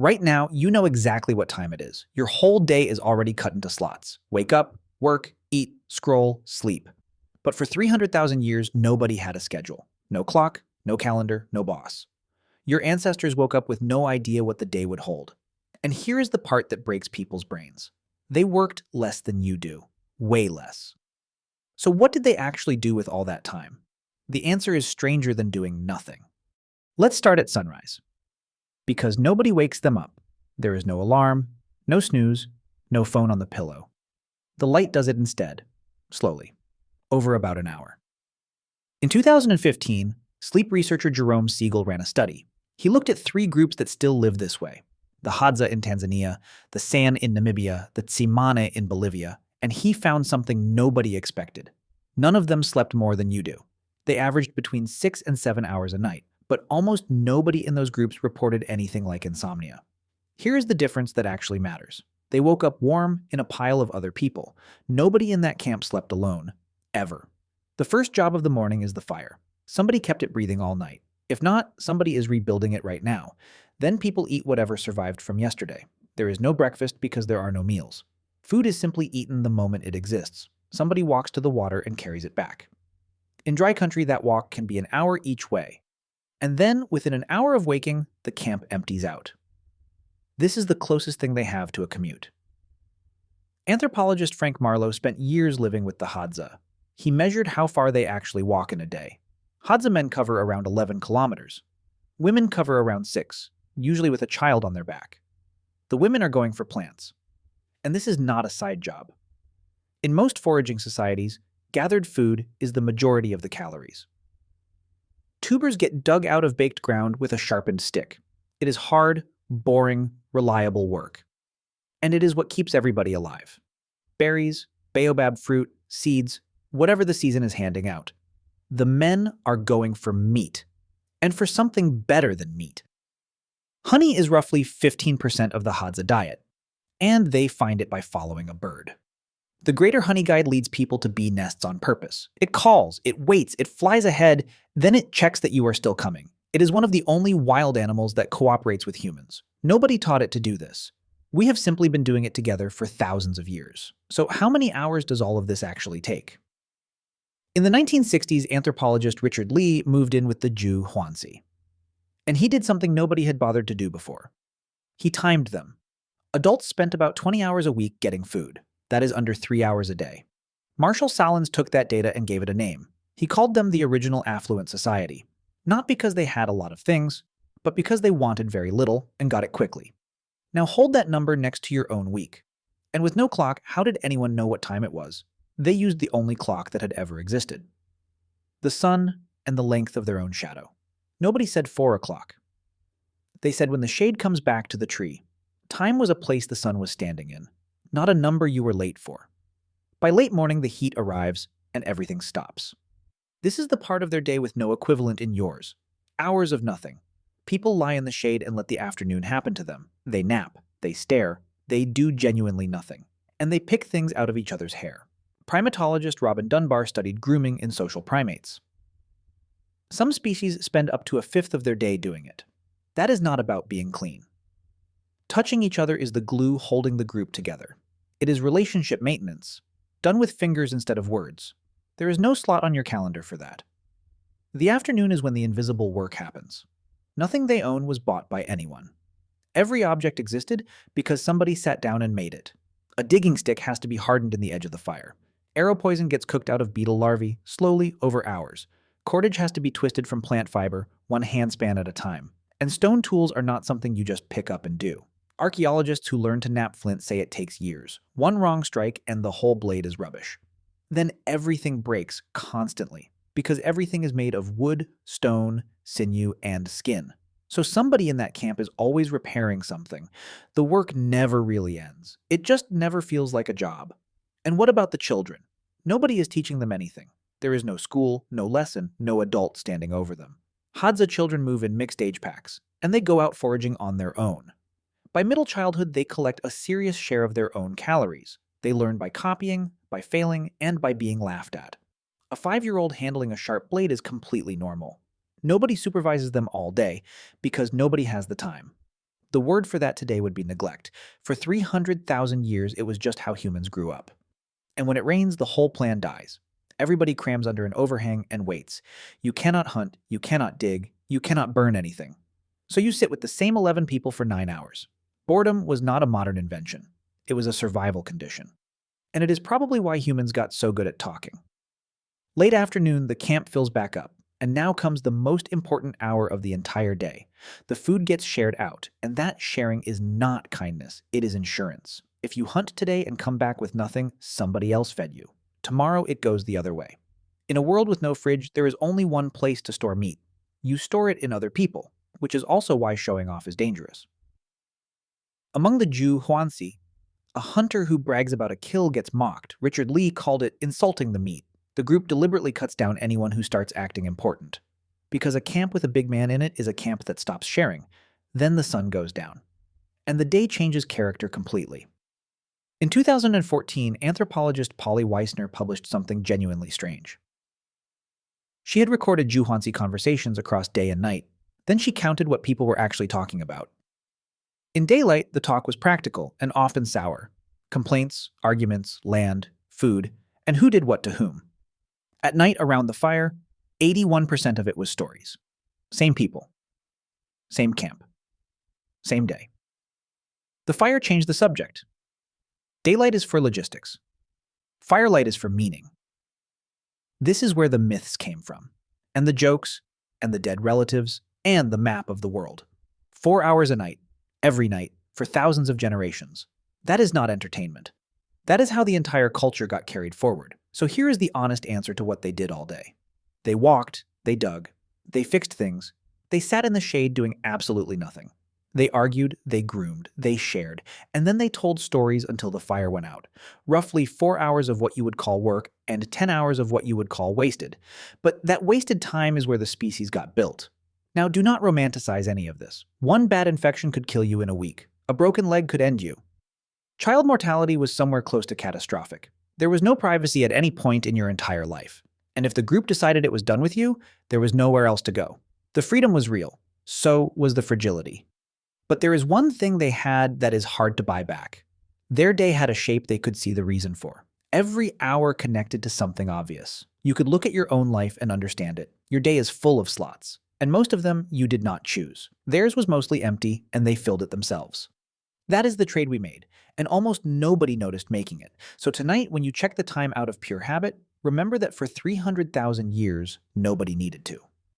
Right now, you know exactly what time it is. Your whole day is already cut into slots. Wake up, work, eat, scroll, sleep. But for 300,000 years, nobody had a schedule. No clock, no calendar, no boss. Your ancestors woke up with no idea what the day would hold. And here is the part that breaks people's brains. They worked less than you do. Way less. So what did they actually do with all that time? The answer is stranger than doing nothing. Let's start at sunrise. Because nobody wakes them up. There is no alarm, no snooze, no phone on the pillow. The light does it instead, slowly, over about an hour. In 2015, sleep researcher Jerome Siegel ran a study. He looked at 3 groups that still live this way: the Hadza in Tanzania, the San in Namibia, the Tsimane in Bolivia, and he found something nobody expected. None of them slept more than you do. They averaged between 6 and 7 hours a night, but almost nobody in those groups reported anything like insomnia. Here is the difference that actually matters. They woke up warm in a pile of other people. Nobody in that camp slept alone, ever. The first job of the morning is the fire. Somebody kept it breathing all night. If not, somebody is rebuilding it right now. Then people eat whatever survived from yesterday. There is no breakfast because there are no meals. Food is simply eaten the moment it exists. Somebody walks to the water and carries it back. In dry country, that walk can be an hour each way. And then, within an hour of waking, the camp empties out. This is the closest thing they have to a commute. Anthropologist Frank Marlowe spent years living with the Hadza. He measured how far they actually walk in a day. Hadza men cover around 11 kilometers. Women cover around 6, usually with a child on their back. The women are going for plants. And this is not a side job. In most foraging societies, gathered food is the majority of the calories. Tubers get dug out of baked ground with a sharpened stick. It is hard, boring, reliable work. And it is what keeps everybody alive. Berries, baobab fruit, seeds, whatever the season is handing out. The men are going for meat, and for something better than meat. Honey is roughly 15% of the Hadza diet, and they find it by following a bird. The greater honeyguide leads people to bee nests on purpose. It calls, it waits, it flies ahead, then it checks that you are still coming. It is one of the only wild animals that cooperates with humans. Nobody taught it to do this. We have simply been doing it together for thousands of years. So how many hours does all of this actually take? In the 1960s, anthropologist Richard Lee moved in with the Jew hoansi. And he did something nobody had bothered to do before. He timed them. Adults spent about 20 hours a week getting food. That is under 3 hours a day. Marshall Sahlins took that data and gave it a name. He called them the original affluent society. Not because they had a lot of things, but because they wanted very little and got it quickly. Now hold that number next to your own week. And with no clock, how did anyone know what time it was? They used the only clock that had ever existed. The sun and the length of their own shadow. Nobody said 4 o'clock. They said when the shade comes back to the tree. Time was a place the sun was standing in, not a number you were late for. By late morning, the heat arrives and everything stops. This is the part of their day with no equivalent in yours. Hours of nothing. People lie in the shade and let the afternoon happen to them. They nap, they stare, they do genuinely nothing. And they pick things out of each other's hair. Primatologist Robin Dunbar studied grooming in social primates. Some species spend up to a fifth of their day doing it. That is not about being clean. Touching each other is the glue holding the group together. It is relationship maintenance, done with fingers instead of words. There is no slot on your calendar for that. The afternoon is when the invisible work happens. Nothing they own was bought by anyone. Every object existed because somebody sat down and made it. A digging stick has to be hardened in the edge of the fire. Arrow poison gets cooked out of beetle larvae, slowly, over hours. Cordage has to be twisted from plant fiber, one handspan at a time. And stone tools are not something you just pick up and do. Archaeologists who learn to knap flint say it takes years. One wrong strike and the whole blade is rubbish. Then everything breaks constantly, because everything is made of wood, stone, sinew, and skin. So somebody in that camp is always repairing something. The work never really ends. It just never feels like a job. And what about the children? Nobody is teaching them anything. There is no school, no lesson, no adult standing over them. Hadza children move in mixed age packs, and they go out foraging on their own. By middle childhood, they collect a serious share of their own calories. They learn by copying, by failing, and by being laughed at. A 5-year-old handling a sharp blade is completely normal. Nobody supervises them all day because nobody has the time. The word for that today would be neglect. For 300,000 years, it was just how humans grew up. And when it rains, the whole plan dies. Everybody crams under an overhang and waits. You cannot hunt, you cannot dig, you cannot burn anything. So you sit with the same 11 people for 9 hours. Boredom was not a modern invention. It was a survival condition. And it is probably why humans got so good at talking. Late afternoon, the camp fills back up, and now comes the most important hour of the entire day. The food gets shared out, and that sharing is not kindness, it is insurance. If you hunt today and come back with nothing, somebody else fed you. Tomorrow, it goes the other way. In a world with no fridge, there is only one place to store meat. You store it in other people, which is also why showing off is dangerous. Among the Jew hoansi, a hunter who brags about a kill gets mocked. Richard Lee called it insulting the meat. The group deliberately cuts down anyone who starts acting important. Because a camp with a big man in it is a camp that stops sharing. Then the sun goes down. And the day changes character completely. In 2014, anthropologist Polly Weissner published something genuinely strange. She had recorded Juhansi conversations across day and night. Then she counted what people were actually talking about. In daylight, the talk was practical and often sour. Complaints, arguments, land, food, and who did what to whom. At night around the fire, 81% of it was stories. Same people. Same camp. Same day. The fire changed the subject. Daylight is for logistics. Firelight is for meaning. This is where the myths came from, and the jokes, and the dead relatives, and the map of the world. 4 hours a night, every night, for thousands of generations. That is not entertainment. That is how the entire culture got carried forward. So here is the honest answer to what they did all day. They walked, they dug, they fixed things, they sat in the shade doing absolutely nothing. They argued, they groomed, they shared, and then they told stories until the fire went out. Roughly 4 hours of what you would call work and 10 hours of what you would call wasted. But that wasted time is where the species got built. Now, do not romanticize any of this. One bad infection could kill you in a week. A broken leg could end you. Child mortality was somewhere close to catastrophic. There was no privacy at any point in your entire life. And if the group decided it was done with you, there was nowhere else to go. The freedom was real. So was the fragility. But there is one thing they had that is hard to buy back. Their day had a shape they could see the reason for. Every hour connected to something obvious. You could look at your own life and understand it. Your day is full of slots. And most of them you did not choose. Theirs was mostly empty, and they filled it themselves. That is the trade we made, and almost nobody noticed making it. So tonight, when you check the time out of pure habit, remember that for 300,000 years, nobody needed to.